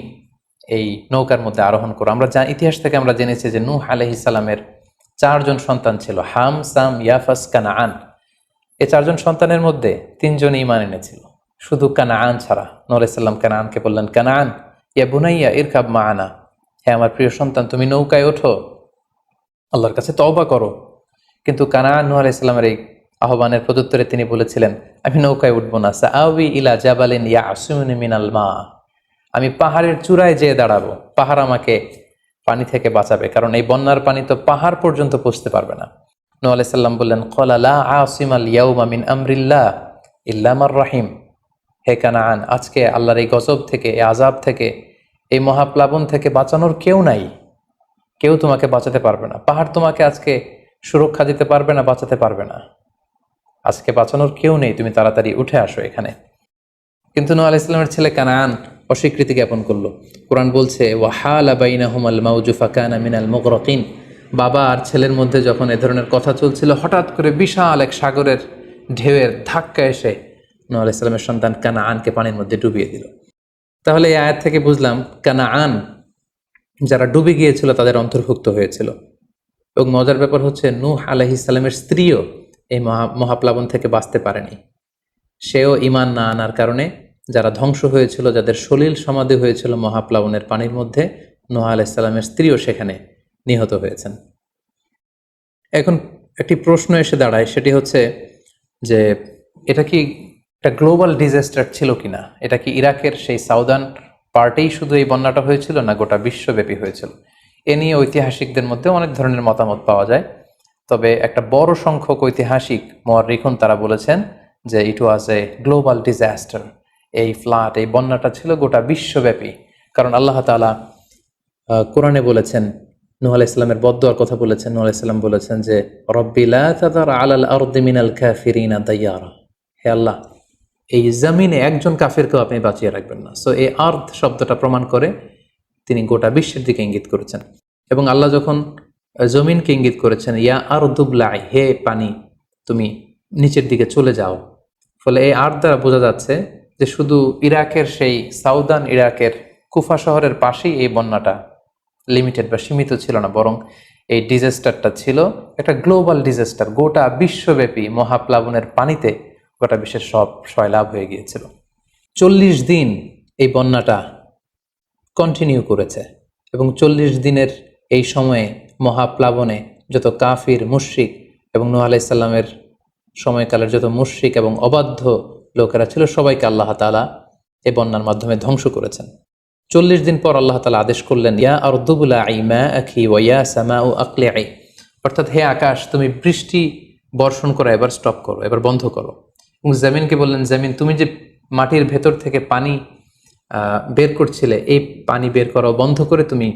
এই নৌকার মধ্যে আরোহণ করো। আমরা ইতিহাস থেকে আমরা জেনেছি যে নূহ আলাইহিস সালামের 4 জন সন্তান ছিল, হাম, সাম, ইয়াফাস, কানাআন। এই 4 জন সন্তানের মধ্যে 3 জন ঈমান এনেছিল, শুধু কানাআন ছাড়া। নূহ আলাইহিস সালাম কানাআনকে বললেন, কানাআন ইয়া বুনাইয়া ইরকাব মাআনা, হে আমার প্রিয় সন্তান, তুমি নৌকায় ওঠো, আল্লাহর কাছে তওবা করো। কিন্তু কানাআন নূহ আলাইহিস সালামের এই আহ্বানের প্রত্যুত্তরে তিনি বলেছিলেন, আমি নৌকায় উঠবো না, সাআউই ইলা জাবালিন ইয়াসিমুনি মিনাল মা, আমি পাহাড়ের চূড়ায় যেয়ে দাঁড়াবো, পাহাড় আমাকে পানি থেকে বাঁচাবে, কারণ এই বন্যার পানি তো পাহাড় পর্যন্ত পৌঁছতে পারবে না। নূহ আলাইহিস সালাম বললেন, ক্বালা লা আসিমাল ইয়াউমা মিন আমরিল্লাহ ইল্লা মার রাহিম, হে কানাআন, আজকে আল্লাহর এই গজব থেকে, এই আযাব থেকে, এই মহাপ্লাবন থেকে বাঁচানোর কেউ নাই, কেউ তোমাকে বাঁচাতে পারবে না। পাহাড় তোমাকে আজকে সুরক্ষা দিতে পারবে না, বাঁচাতে পারবে না, আজকে বাঁচানোর কেউ নেই, তুমি তাড়াতাড়ি উঠে আসো এখানে। কিন্তু নূহ আলাইহিস সালামের ছেলে কানাআন অস্বীকৃতি জ্ঞাপন করলো। কোরআন বলছে, ওয়াহালা বাইনাহুমাল মাউজু ফাকানা মিনাল মুগরাকিন, বাবা আর ছেলের মধ্যে যখন এ ধরনের কথা চলছিল, হঠাৎ করে বিশাল এক সাগরের ঢেউয়ের ধাক্কা এসে নূহ আলাইহিস সালামের সন্তান কানাআনকে পানির মধ্যে ডুবিয়ে দিল। তাহলে এই আয়াত থেকে বুঝলাম কানাআন যারা ডুবে গিয়েছিল তাদের অন্তর্ভুক্ত হয়েছিল। এবং মজার ব্যাপার হচ্ছে, নূহ আলাইহিস সালামের স্ত্রীও এই মহাপ্লাবন থেকে বাঁচতে পারেনি। সেও ঈমান না আনার কারণে যারা ধ্বংস হয়েছিল, যাদের সলিল সমাধি হয়েছিল মহাপ্লাবনের পানির মধ্যে, নূহ আলাইহিস সালামের স্ত্রীও সেখানে নিহত হয়েছেন। এখন একটি প্রশ্ন এসে দাঁড়ায়, সেটি হচ্ছে যে এটা কি একটা গ্লোবাল ডিজাস্টার ছিল কিনা? এটা কি ইরাকের সেই সাউদার্ন পার্টেই শুধু এই বন্যাটা হয়েছিল, না গোটা বিশ্বব্যাপী হয়েছিল? এ নিয়ে ঐতিহাসিকদের মধ্যে অনেক ধরনের মতামত পাওয়া যায়। তবে একটা বড় সংখ্যক ঐতিহাসিক মুআররিখুন তারা বলেছেন যে ইট ওয়াজ এ গ্লোবাল ডিজাস্টার। এই ফ্লাড, এই বন্যাটা ছিল গোটা বিশ্বব্যাপী। কারণ আল্লাহ তাআলা কোরআনে বলেছেন, নূহ আলাইহিস সালামের বদদুয়ার কথা বলেছেন। নূহ আলাইহিস সালাম বলেছেন যে, রব্বি লা তাযার আলাল আরদি মিনাল কাফিরিনা দাইয়ারা, হে আল্লাহ, এই জমিনে একজন কাফিরকেও আপনি বাঁচিয়ে রাখবেন না। সো এই আর্থ শব্দটা প্রমাণ করে তিনি গোটা বিশ্বের দিকে ইঙ্গিত করেছেন। এবং আল্লাহ যখন জমিনকে ইঙ্গিত করেছেন, ইয়া আরদু ব্লাই, হে পানি তুমি নিচের দিকে চলে যাও, ফলে এই আর্থ দ্বারা বোঝা যাচ্ছে যে শুধু ইরাকের সেই সাউদার্ন ইরাকের কুফা শহরের পাশেই এই বন্যাটা লিমিটেড বা সীমিত ছিল না, বরং এই ডিজাস্টারটা ছিল একটা গ্লোবাল ডিজাস্টার। গোটা বিশ্বব্যাপী মহাপ্লাবনের পানিতে গোটা বিশ্বের সব সয়লাভ হয়ে গিয়েছিল। 40 দিন এই বন্যাটা কন্টিনিউ করেছে, এবং 40 দিনের এই সময়ে মহাপ্লাবনে যত কাফির মুশরিক এবং নূহ আলাইহিস সালামের সময়কালের যত মুশরিক এবং অবাধ্য লোকেরা ছিল সবাইকে আল্লাহ তাআলা এই বন্যার মাধ্যমে ধ্বংস করেছেন। 40 দিন পর আল্লাহ তাআলা আদেশ করলেন, ইয়া আরদু বুলাঈ মাআকি ওয়া ইয়া সামাউ আকলিঈ, অর্থাৎ হে আকাশ তুমি বৃষ্টি বর্ষণ করা এবার স্টপ করো, এবার বন্ধ করো। এবং জমিনকে বললেন, জমিন তুমি যে মাটির ভেতর থেকে পানি বের করছিলে, এই পানি বের করা বন্ধ করে তুমি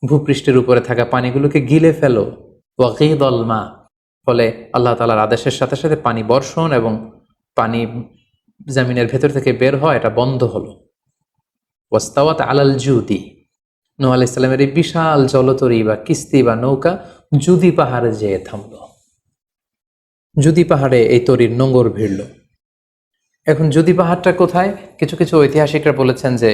ভূপৃষ্ঠের উপরে থাকা পানিগুলোকে গিলে ফেলো। ওয়াগীদাল মা, ফলে আল্লাহ তাআলার আদেশের সাথে সাথে পানি বর্ষণ এবং পানি জমিনের ভেতর থেকে বের হয় এটা বন্ধ হলো। ওয়াস্তাওয়াত আলাল জুদি, নূহ আলাইহিস সালামের এই বিশাল জলতরী বা কিস্তি বা নৌকা জুদি পাহাড়ে যেয়ে থামল। জুদি পাহাড়ে এই তরীর নোঙর ভিড়ল। এখন জুদি পাহাড়টা কোথায়? কিছু কিছু ঐতিহাসিকরা বলেছেন যে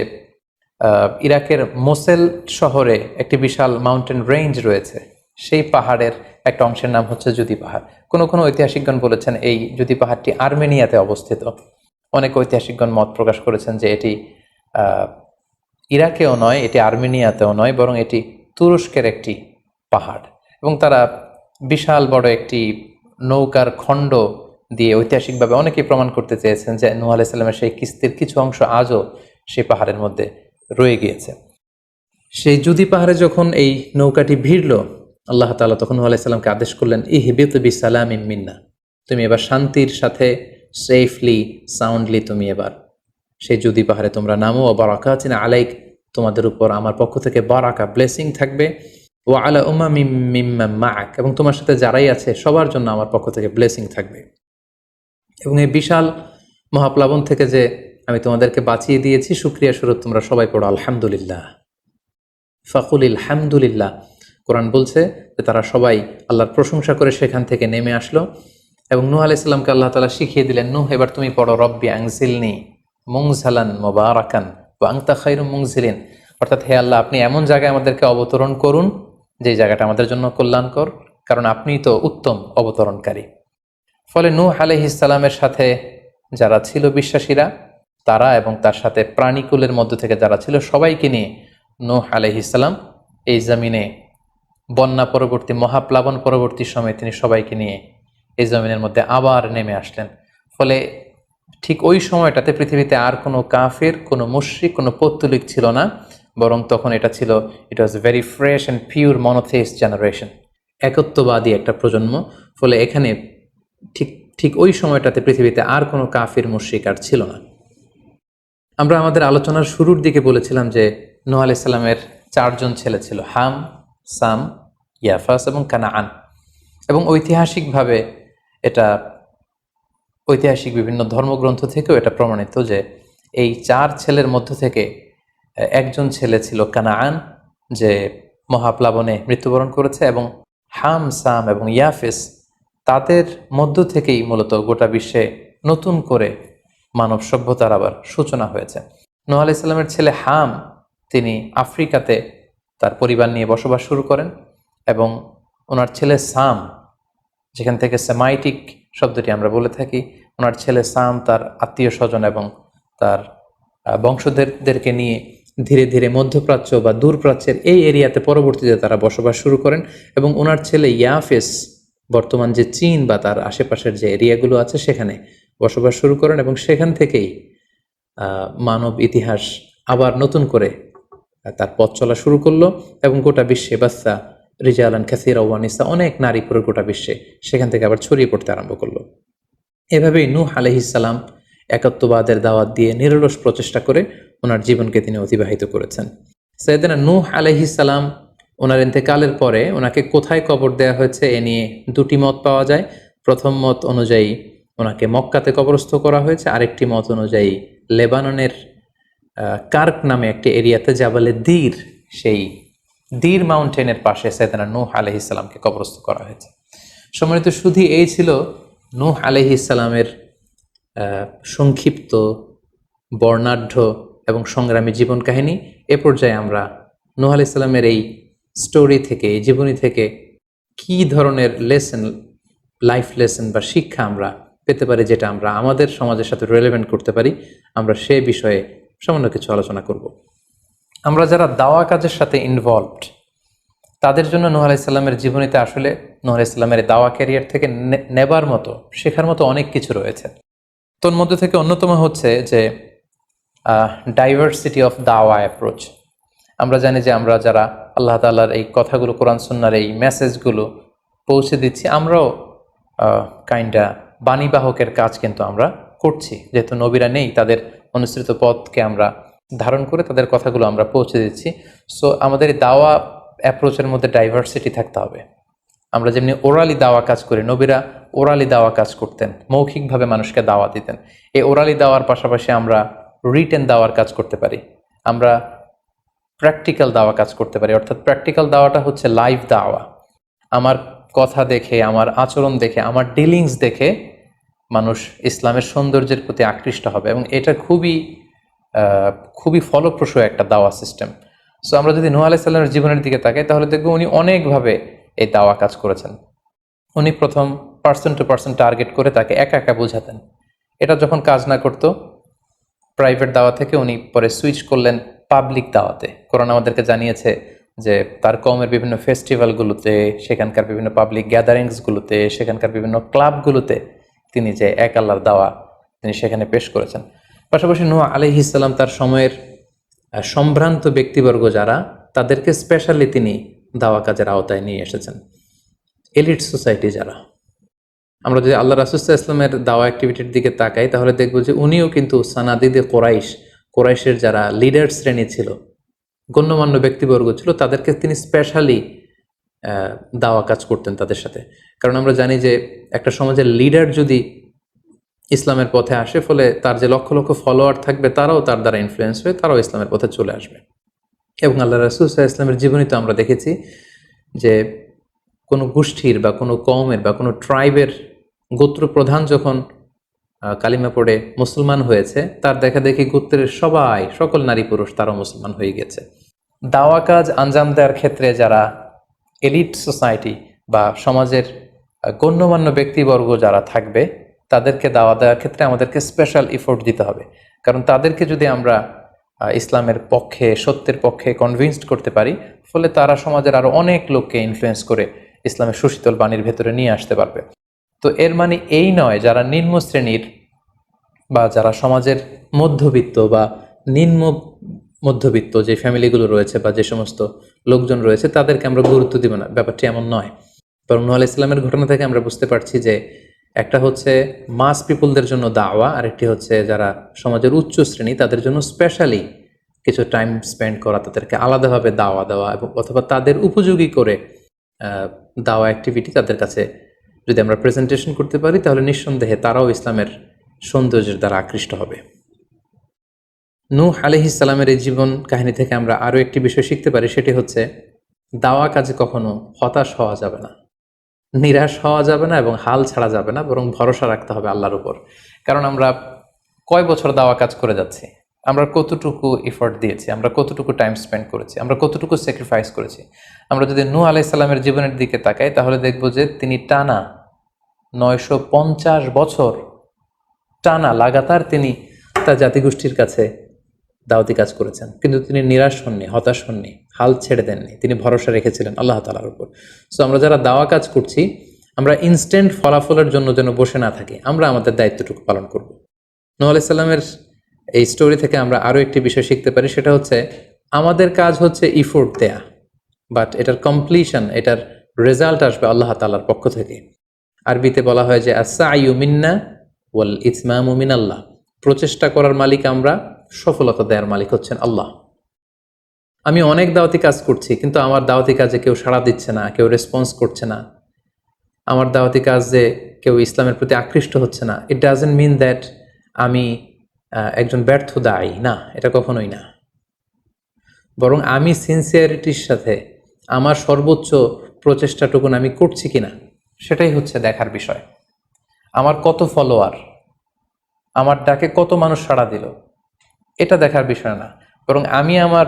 ইরাকের মোসেল শহরে একটি বিশাল মাউন্টেন রেঞ্জ রয়েছে, সেই পাহাড়ের একটা অংশের নাম হচ্ছে জুদি পাহাড়। কোনো কোনো ঐতিহাসিকগণ বলেছেন এই জুদি পাহাড়টি আর্মেনিয়াতে অবস্থিত। অনেক ঐতিহাসিকগণ মত প্রকাশ করেছেন যে এটি ইরাকেও নয়, এটি আর্মেনিয়াতেও নয়, বরং এটি তুরস্কের একটি পাহাড়। এবং তারা বিশাল বড় একটি নৌকার খণ্ড দিয়ে ঐতিহাসিকভাবে অনেকেই প্রমাণ করতে চেয়েছেন যে নূহ আলাইহিস সালামের সেই কিস্তির কিছু অংশ আজও সেই পাহাড়ের মধ্যে রয়ে গিয়েছে। সেই জুদি পাহাড়ে যখন এই নৌকাটি ভিড়ল, আল্লাহ তাআলা তখন নূহ আলাইহিস সালামকে আদেশ করলেন, ইহবিত বিসালামিন মিন্না, তুমি এবার শান্তির সাথে সেফলি সাউন্ডলি তুমি এবার সেই জুদি পাহাড়ে তোমরা নামো। ও বারাকাতিন আলাইক, তোমাদের উপর আমার পক্ষ থেকে বারাকা ব্লেসিং থাকবে। ও আলা উমামিম মিম্মা মাআক, এবং তোমার সাথে যারাই আছে সবার জন্য আমার পক্ষ থেকে ব্লেসিং থাকবে। এবং এই বিশাল মহাপ্লাবন থেকে যে আমি তোমাদেরকে বাঁচিয়ে দিয়েছি, শুকরিয়া স্বরূপ তোমরা সবাই পড়ো আলহামদুলিল্লাহ। ফাকুলিল হামদুলিল্লাহ। কোরআন বলছে যে তারা সবাই আল্লাহর প্রশংসা করে সেখান থেকে নেমে আসলো এবং নূহ আলাইহিস সালামকে আল্লাহ তাআলা শিখিয়ে দিলেন, নূহ এবার তুমি পড়ো রব্বি আনজিলনি মুনজালান মুবারাকান ওয়া আনতা খায়রুম মুনজিলিন, অর্থাৎ হে আল্লাহ আপনি এমন জায়গায় আমাদেরকে অবতরণ করুন যে জায়গাটা আমাদের জন্য কল্যাণকর, কারণ আপনিই তো উত্তম অবতরণকারী। ফলে নূহ আলাইহিস সালামের সাথে যারা ছিল বিশ্বাসীরা, তারা এবং তার সাথে প্রাণীকুলের মধ্য থেকে যারা ছিল সবাইকে নিয়ে নূহ আলাইহিস সালাম এই জমিনে বন্যা পরবর্তী মহাপ্লাবন পরবর্তী সময়ে তিনি সবাইকে নিয়ে এই জমিনের মধ্যে আবার নেমে আসলেন। ফলে ঠিক ওই সময়টাতে পৃথিবীতে আর কোনো কাফের, কোনো মুশরিক, কোনো পৌত্তলিক ছিল না, বরং তখন এটা ছিল, it was very fresh and pure monotheist generation, একত্ববাদী একটা প্রজন্ম। ফলে এখানে ঠিক ওই সময়টাতে পৃথিবীতে আর কোনো কাফির মুশরিক আর ছিল না। আমরা আমাদের আলোচনার শুরুর দিকে বলেছিলাম যে নূহ আলাইহিস সালামের 4 জন ছেলে ছিল, হাম, সাম, ইয়াফাস এবং কানাআন। এবং ঐতিহাসিকভাবে এটা ঐতিহাসিক বিভিন্ন ধর্মগ্রন্থ থেকেও এটা প্রমাণিত যে এই 4 ছেলের মধ্য থেকে একজন ছেলে ছিল কানাআন, যে মহাপ্লাবনে মৃত্যুবরণ করেছে, এবং হাম, সাম এবং ইয়াফেস, তাদের মধ্য থেকেই মূলত গোটা বিশ্বে নতুন করে মানব সভ্যতার আবার সূচনা হয়েছে। নূহ আলাইহিস সালামের ছেলে হাম, তিনি আফ্রিকাতে তার পরিবার নিয়ে বসবাস শুরু করেন, এবং ওনার ছেলে সাম, যেখান থেকে সেমাইটিক শব্দটি আমরা বলে থাকি, ওনার ছেলে সাম তার আত্মীয় স্বজন এবং তার বংশধরদেরকে নিয়ে ধীরে ধীরে মধ্যপ্রাচ্য বা দূরপ্রাচ্যের এই এরিয়াতে পরবর্তীতে তারা বসবাস শুরু করেন। এবং ওনার ছেলে ইয়াফেস বর্তমান যে চীন বা তার আশেপাশের যে এরিয়াগুলো আছে সেখানে বসবাস শুরু করেন, এবং সেখান থেকেই মানব ইতিহাস আবার নতুন করে তার পথ চলা শুরু করলো, এবং গোটা বিশ্বে বাচ্চা রিজালান কাসীরা ওয়া নিসা, অনেক নারী পুরো গোটা বিশ্বে সেখান থেকে আবার ছড়িয়ে পড়তে আরম্ভ করলো। এভাবেই নূহ আলাইহিস সালাম একত্ববাদের দাওয়াত দিয়ে নিরলস প্রচেষ্টা করে ওনার জীবনকে তিনি অতিবাহিত করেছেন। সাইয়েদনা নূহ আলাইহিস সালাম ওনার ইন্তেকালের পরে ওনাকে কোথায় কবর দেওয়া হয়েছে এ নিয়ে 2টি মত পাওয়া যায়। প্রথম মত অনুযায়ী ওনাকে মক্কাতে কবরস্থ করা হয়েছে, আরেকটি মত অনুযায়ী লেবাননের কার্ক নামে একটি এরিয়াতে জাবালে দীর, সেই দীর মাউন্টেনের পাশে সাইয়েদনা নূহ আলাইহিস সালামকে কবরস্থ করা হয়েছে। সম্মানিত সুধী, এই ছিল নূহ আলাইহিস সালামের সংক্ষিপ্ত, বর্ণাঢ্য এবং সংগ্রামী জীবন কাহিনী। এ পর্যায়ে আমরা নূহ আলাইহিস সালামের এই স্টোরি থেকে, এই জীবনী থেকে কি ধরনের লেসন, লাইফ লেসন বা শিক্ষা আমরা পেতে পারি, যেটা আমরা আমাদের সমাজের সাথে রেলেভেন্ট করতে পারি, আমরা সে বিষয়ে সামান্য কিছু আলোচনা করব। আমরা যারা দাওয়া কাজের সাথে ইনভলভড, তাদের জন্য নূহ আলাইহিস সালামের জীবনীতে আসলে নূহ আলাইহিস সালামের দাওয়া ক্যারিয়ার থেকে নেবার মতো, শেখার মতো অনেক কিছু রয়েছে। তোর মধ্যে থেকে অন্যতম হচ্ছে যে ডাইভার্সিটি অফ দাওয়া অ্যাপ্রোচ। আমরা জানি যে আমরা যারা আল্লাহ তাআলার এই কথাগুলো, কোরআন সুন্নাহর এই মেসেজগুলো পৌঁছে দিচ্ছি, আমরাও কাইন্ডা বাণীবাহকের কাজ কিন্তু আমরা করছি। যেহেতু নবীরা নেই, তাদের অনুসৃত পথকে আমরা ধারণ করে তাদের কথাগুলো আমরা পৌঁছে দিচ্ছি। সো আমাদের এই দাওয়া অ্যাপ্রোচের মধ্যে ডাইভার্সিটি থাকতে হবে। আমরা যেমনি ওরালি দাওয়া কাজ করি, নবীরা ওরালি দাওয়া কাজ করতেন, মৌখিকভাবে মানুষকে দাওয়া দিতেন। এই ওরালি দাওয়ার পাশাপাশি আমরা রিটেন দাওয়ার কাজ করতে পারি, আমরা প্র্যাকটিক্যাল দাওয়া কাজ করতে পারি। অর্থাৎ প্র্যাকটিক্যাল দাওয়াটা হচ্ছে লাইভ দাওয়া। আমার কথা দেখে, আমার আচরণ দেখে, আমার ডিলিংস দেখে মানুষ ইসলামের সৌন্দর্যের প্রতি আকৃষ্ট হবে, এবং এটা খুবই ফলপ্রসূ একটা দাওয়া সিস্টেম। সো আমরা যদি নূহ আলাইহিস সালামের জীবনের দিকে তাকাই, তাহলে দেখবো উনি অনেকভাবে এই দাওয়া কাজ করেছেন। উনি প্রথম পার্সন টু পার্সন টার্গেট করে তাকে একা একা বোঝাতেন। এটা যখন কাজ না করতো, প্রাইভেট দাওয়া থেকে উনি পরে সুইচ করলেন পাবলিক দাওয়াতে। কোরআন আমাদেরকে জানিয়েছে যে তার কওমের বিভিন্ন ফেস্টিভ্যালগুলোতে, সেখানকার বিভিন্ন পাবলিক গ্যাদারিংসগুলোতে, সেখানকার বিভিন্ন ক্লাবগুলোতে তিনি যে এক আল্লাহর দাওয়া তিনি সেখানে পেশ করেছেন। পাশাপাশি নূহ আলাইহিস সালাম তার সময়ের সম্ভ্রান্ত ব্যক্তিবর্গ যারা, তাদেরকে স্পেশালি তিনি দাওয়া কাজের আওতায় নিয়ে এসেছেন। এলিট সোসাইটি যারা, আমরা যদি আল্লাহ রাসূল সাল্লাল্লাহু আলাইহি ওয়াসাল্লামের দাওয়া অ্যাক্টিভিটির দিকে তাকাই, তাহলে দেখব যে উনিও কিন্তু সানাদিদে কোরাইশের যারা লিডার শ্রেণী ছিল, গণ্যমান্য ব্যক্তিবর্গ ছিল, তাদেরকে তিনি স্পেশালি দাওয়া কাজ করতেন তাদের সাথে। কারণ আমরা জানি যে একটা সমাজের লিডার যদি ইসলামের পথে আসে, ফলে তার যে লক্ষ লক্ষ ফলোয়ার থাকবে, তারাও তার দ্বারা ইনফ্লুয়েন্স হয়ে তারাও ইসলামের পথে চলে আসবে। এবং আল্লাহ রাসূল সাল্লাল্লাহু আলাইহি ওয়াসাল্লামের জীবনীতে আমরা দেখেছি যে কোনো গোষ্ঠীর বা কোনো কওমের বা কোনো ট্রাইবের গোত্র প্রধান যখন কালিমা পড়ে মুসলমান হয়েছে, তার দেখা দেখি গোত্রের সকল নারী পুরুষ তারাও মুসলমান হয়ে গেছে। দাওয়া কাজ আঞ্জাম দেওয়ার ক্ষেত্রে যারা এলিট সোসাইটি বা সমাজের গণ্যমান্য ব্যক্তিবর্গ যারা থাকবে, তাদেরকে দাওয়া দেওয়ার ক্ষেত্রে আমাদেরকে স্পেশাল এফোর্ট দিতে হবে। কারণ তাদেরকে যদি আমরা ইসলামের পক্ষে, সত্যের পক্ষে কনভিন্সড করতে পারি, ফলে তারা সমাজের আরও অনেক লোককে ইনফ্লুয়েন্স করে ইসলামের সুশীতল বাণীর ভেতরে নিয়ে আসতে পারবে। তো এর মানে এই নয় যারা নিম্ন শ্রেণীর বা যারা সমাজের মধ্যবিত্ত বা নিম্ন মধ্যবিত্ত যে ফ্যামিলিগুলো রয়েছে বা যে সমস্ত লোকজন রয়েছে, তাদেরকে আমরা গুরুত্ব দিব না, ব্যাপারটি এমন নয়। বরং নূহ আলাইহিস সালামের ঘটনা থেকে আমরা বুঝতে পারছি যে একটা হচ্ছে মাস পিপলদের জন্য দাওয়া, আর একটি হচ্ছে যারা সমাজের উচ্চ শ্রেণী, তাদের জন্য স্পেশালি কিছু টাইম স্পেন্ড করা, তাদেরকে আলাদাভাবে দাওয়া দেওয়া, এবং অথবা তাদের উপযোগী করে দাওয়া অ্যাক্টিভিটি তাদের কাছে যদি আমরা প্রেজেন্টেশন করতে পারি, তাহলে নিঃসন্দেহে তারাও ইসলামের সৌন্দর্যের দ্বারা আকৃষ্ট হবে। নূহ আলাইহিস সালামের এই জীবন কাহিনী থেকে আমরা আরও একটি বিষয় শিখতে পারি, সেটি হচ্ছে দাওয়া কাজে কখনো হতাশ হওয়া যাবে না, নিরাশ হওয়া যাবে না, এবং হাল ছাড়া যাবে না, বরং ভরসা রাখতে হবে আল্লাহর উপর। কারণ আমরা কয় বছর দাওয়া কাজ করে যাচ্ছি, আমরা কতটুকু এফোর্ট দিয়েছি, আমরা কতটুকু টাইম স্পেন্ড করেছি, আমরা কতটুকু স্যাক্রিফাইস করেছি। আমরা যদি নূহ আলাইহিস সালামের জীবনের দিকে তাকাই, তাহলে দেখব যে তিনি টানা 950 বছর টানা লাগাতার তিনি তার জাতিগোষ্ঠীর কাছে দাওয়াতি কাজ করেছেন, কিন্তু তিনি নিরাশ হননি, হতাশ হননি, হাল ছেড়ে দেননি, তিনি ভরসা রেখেছিলেন আল্লাহ তাআলার উপর। সো আমরা যারা দাওয়া কাজ করছি, আমরা ইনস্ট্যান্ট ফলাফলের জন্য যেন বসে না থাকি, আমরা আমাদের দায়িত্বটুকু পালন করব। নূহ আলাইহিস সালামের এই স্টোরি থেকে আমরা আরও একটি বিষয় শিখতে পারি, সেটা হচ্ছে আমাদের কাজ হচ্ছে ইফোর্ট দেয়া, বাট এটার কমপ্লিশন, এটার রেজাল্ট আসবে আল্লাহ তাআলার পক্ষ থেকে। আরবিতে বলা হয় যে আস-সা'য়ু মিন্না ওয়াল ইতমামু মিনাল্লাহ, প্রচেষ্টা করার মালিক আমরা, সফলতা দেওয়ার মালিক হচ্ছেন আল্লাহ। আমি অনেক দাওয়াতি কাজ করছি, কিন্তু আমার দাওয়াতি কাজে কেউ সাড়া দিচ্ছে না, কেউ রেসপন্স করছে না, আমার দাওয়াতি কাজে কেউ ইসলামের প্রতি আকৃষ্ট হচ্ছে না, ইট ডাজন্ট মিন দ্যাট আমি একজন ব্যর্থ দায়ী, না, এটা কখনোই না। বরং আমি সিনসিয়ারিটির সাথে আমার সর্বোচ্চ প্রচেষ্টাটুকুন আমি করছি কিনা, সেটাই হচ্ছে দেখার বিষয়। আমার কত ফলোয়ার, আমার ডাকে কত মানুষ সাড়া দিল, এটা দেখার বিষয় না, বরং আমি আমার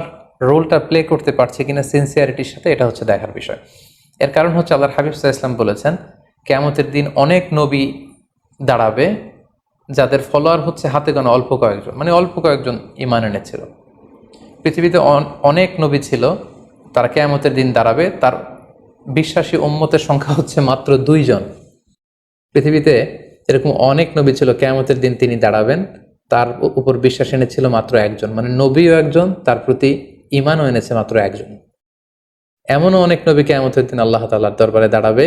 রোলটা প্লে করতে পারছি কিনা সিনসিয়ারিটির সাথে, এটা হচ্ছে দেখার বিষয়। এর কারণ হচ্ছে আল্লাহর হাবিব সাল্লাল্লাহু আলাইহি ওয়াসাল্লাম বলেছেন, কিয়ামতের দিন অনেক নবী দাঁড়াবে যাদের ফলোয়ার হচ্ছে হাতে গোনা অল্প কয়েকজন, মানে অল্প কয়েকজন ঈমান এনেছিল। পৃথিবীতে অনেক নবী ছিল তারা কিয়ামতের দিন দাঁড়াবে, তার বিশ্বাসী উম্মতের সংখ্যা হচ্ছে মাত্র 2 জন। পৃথিবীতে এরকম অনেক নবী ছিল, কিয়ামতের দিন তিনি দাঁড়াবেন, তার উপর বিশ্বাস এনেছিল মাত্র একজন, মানে নবীও একজন, তার প্রতি ঈমানও এনেছে মাত্র একজন। এমনও অনেক নবী কিয়ামতের দিন আল্লাহ তাআলার দরবারে দাঁড়াবে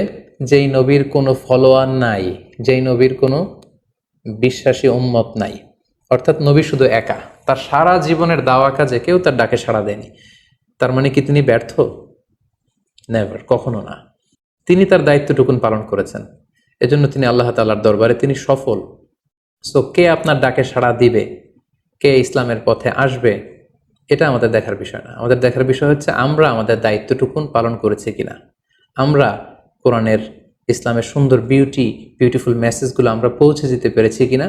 যেই নবীর কোনো ফলোয়ার নাই, যেই নবীর কোনো বিশ্বাসী উম্মত নাই, অর্থাৎ নবী শুধু একা, তার সারা জীবনের দাওয়া কাজে কেউ তার ডাকে সাড়া দেয়নি। তার মানে কি তিনি ব্যর্থ? নেভার, কখনো না। তিনি তার দায়িত্বটুকুন পালন করেছেন, এজন্য তিনি আল্লাহ তাআলার দরবারে তিনি সফল। সো কে আপনার ডাকে সাড়া দিবে, কে ইসলামের পথে আসবে, এটা আমাদের দেখার বিষয় না। আমাদের দেখার বিষয় হচ্ছে আমরা আমাদের দায়িত্বটুকুন পালন করেছি কিনা, আমরা কোরআনের, ইসলামের সুন্দর বিউটিফুল মেসেজগুলো আমরা পৌঁছে দিতে পেরেছি কিনা।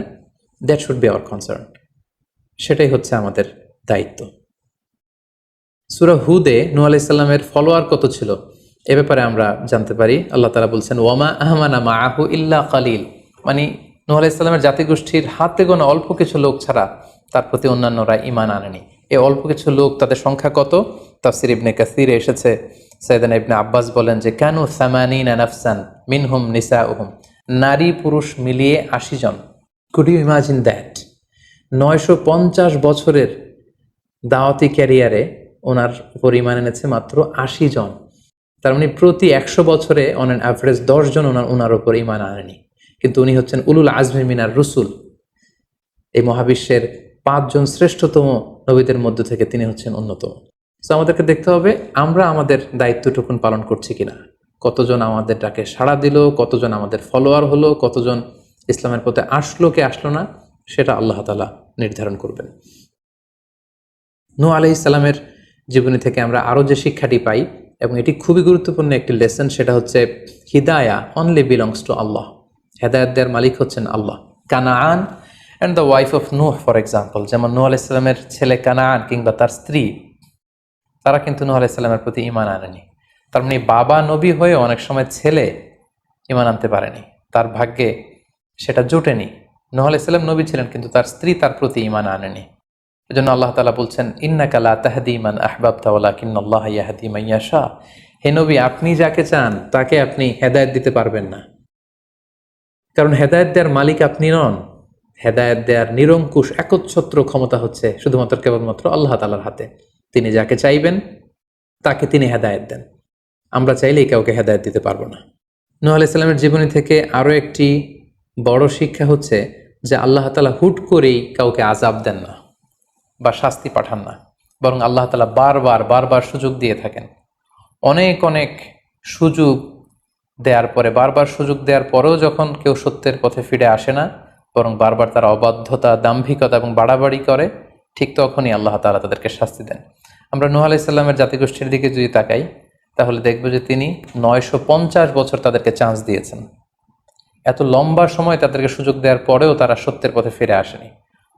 That should be hour concern, সেটাই হচ্ছে আমাদের দায়িত্ব। সূরা হুদে নূহ আলাইহিস সালামের ফলোয়ার কত ছিল এ ব্যাপারে আমরা জানতে পারি। আল্লাহ তাআলা বলছেন, ওয়ামা আমানা মাআহু ইল্লা কালিল, মানে নূহ আলাইহিস সালামের জাতিগোষ্ঠীর হাতে গোনা অল্প কিছু লোক ছাড়া তার প্রতি অন্যান্যরা ঈমান আনেনি। এই অল্প কিছু লোক, তাদের সংখ্যা কত? তাফসীর ইবনে কাসীরে এসেছে, সাইয়েদনা ইবনে আব্বাস বলেন যে কানু সামানিনা নাফসান মিনহুম নিসাউহুম, নারী পুরুষ মিলিয়ে 80 জন। Could you imagine that? 950 বছরের দাওয়াতি ক্যারিয়ারে ওনার উপর ঈমান এনেছে মাত্র 80 জন। তার মানে প্রতি 100 বছরে অন অ্যান অ্যাভারেজ 10 জন ওনার উপর ঈমান আনেনি। কিন্তু উনি হচ্ছেন উলুল আজমি মিনার রসুল, এই মহাবিশ্বের 5 জন শ্রেষ্ঠতম নবীদের মধ্য থেকে তিনি হচ্ছেন অন্যতম। তো আমাদেরকে দেখতে হবে আমরা আমাদের দায়িত্বটুকুন পালন করছি কিনা। কতজন আমাদের ডাকে সাড়া দিল, কতজন আমাদের ফলোয়ার হলো, কতজন ইসলামের পথে আসলো কে আসলো না, সেটা আল্লাহ তাআলা নির্ধারণ করবেন। নূহ আলাইহিস সালামের জীবনী থেকে আমরা আরও যে শিক্ষাটি পাই, এবং এটি খুবই গুরুত্বপূর্ণ একটি লেসন, সেটা হচ্ছে হিদায়া অনলি বিলংস টু আল্লাহ। হেদায়েত দেওয়ার মালিক হচ্ছেন Allah. Canaan and the wife of Nuh for example, যেমন নূহ আলাইহিস সালামের ছেলে কানাআন কিংবা তার স্ত্রী, তারা কিন্তু নূহ আলাইহিস সালামের প্রতি ঈমান আনেনি। তার মানে বাবা নবী হয়ে অনেক সময় ছেলে ঈমান আনতে পারেনি, তার ভাগ্যে সেটা জোটেনি। নূহ আলাইহিস সালাম নবী ছিলেন, কিন্তু তার স্ত্রী তার প্রতি ঈমান আনেনি। এজন্য আল্লাহ তাআলা বলছেন, ইন্নাকা লা তাহদি মান আহবাবতা ওয়ালাকিন্নাল্লাহা ইয়াহদি মান ইয়াশা, হে নবী আপনি যাকে চান তাকে আপনি হেদায়েত দিতে পারবেন না, কারণ হেদায়েত দেওয়ার মালিক আপনি নন। হেদায়েত দেওয়ার নিরঙ্কুশ একচ্ছত্র ক্ষমতা হচ্ছে শুধুমাত্র কেবলমাত্র আল্লাহ তাআলার হাতে। তিনি যাকে চাইবেন তাকে তিনি হেদায়েত দেন, আমরা চাইলেই কাউকে হেদায়েত দিতে পারবো না। নূহ আলাইহিস সালামের জীবনী থেকে আরও একটি বড় শিক্ষা হচ্ছে যে আল্লাহ তাআলা হুট করেই কাউকে আযাব দেন না বা শাস্তি পাঠান না, বরং আল্লাহ তাআলা বারবার সুযোগ দিয়ে থাকেন। অনেক সুযোগ দেওয়ার পরে, বারবার সুযোগ দেওয়ার পরেও যখন কেউ সত্যের পথে ফিরে আসে না, বরং বারবার তারা অবাধ্যতা, দাম্ভিকতা এবং বাড়াবাড়ি করে, ঠিক তখনই আল্লাহ তাআলা তাদেরকে শাস্তি দেন। আমরা নূহ আলাইহিস সালামের জাতিগোষ্ঠীর দিকে যদি তাকাই, তাহলে দেখব যে তিনি 950 বছর তাদেরকে চান্স দিয়েছেন। এত লম্বা সময় তাদেরকে সুযোগ দেওয়ার পরেও তারা সত্যের পথে ফিরে আসেনি।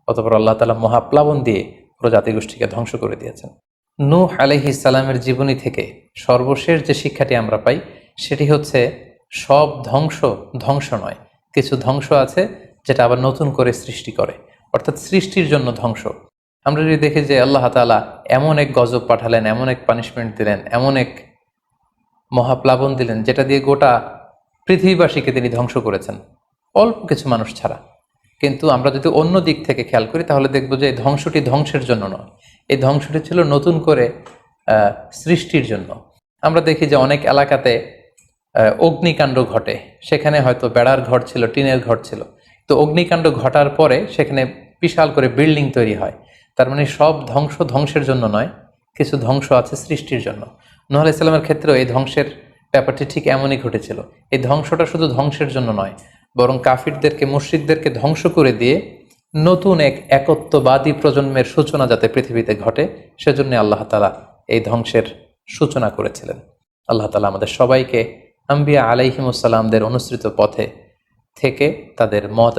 অতঃপর আল্লাহ তাআলা মহাপ্লাবন দিয়ে পুরো জাতিগোষ্ঠীকে ধ্বংস করে দিয়েছেন। নূহ আলাইহিস সালামের জীবনী থেকে সর্বশেষ যে শিক্ষাটি আমরা পাই, সেটি হচ্ছে সব ধ্বংস নয়, কিছু ধ্বংস আছে যেটা আবার নতুন করে সৃষ্টি করে, অর্থাৎ সৃষ্টির জন্য ধ্বংস। আমরা যদি দেখি যে আল্লাহ তাআলা এমন এক গজব পাঠালেন, এমন এক পানিশমেন্ট দিলেন, এমন এক মহাপ্লাবন দিলেন, যেটা দিয়ে গোটা পৃথিবীবাসীকে তিনি ধ্বংস করেছেন, অল্প কিছু মানুষ ছাড়া। কিন্তু আমরা যদি অন্য দিক থেকে খেয়াল করি, তাহলে দেখব যে এই ধ্বংসটি ধ্বংসের জন্য নয়, এই ধ্বংসটি ছিল নতুন করে সৃষ্টির জন্য। আমরা দেখি যে অনেক এলাকাতে অগ্নিকাণ্ড ঘটে, সেখানে হয়তো বেড়ার ঘর ছিল, টিনের ঘর ছিল, তো অগ্নিকাণ্ড ঘটার পরে সেখানে বিশাল করে বিল্ডিং তৈরি হয়। তার মানে সব ধ্বংসের জন্য নয়, কিছু ধ্বংস আছে সৃষ্টির জন্য। নূহ আলাইহিস সালামের ক্ষেত্রেও এই ধ্বংসের ব্যাপারটি ঠিক এমনই ঘটেছিল। এই ধ্বংসটা শুধু ধ্বংসের জন্য নয়, বরং কাফিরদেরকে, মুশরিকদেরকে ধ্বংস করে দিয়ে নতুন এক একত্ববাদী প্রজন্মের সূচনা যাতে পৃথিবীতে ঘটে, সেজন্য আল্লাহ তাআলা এই ধ্বংসের সূচনা করেছিলেন। আল্লাহ তাআলা আমাদের সবাইকে আম্বিয়া আলাইহিমুস সালামদের অনুসৃত পথে থেকে তাদের মত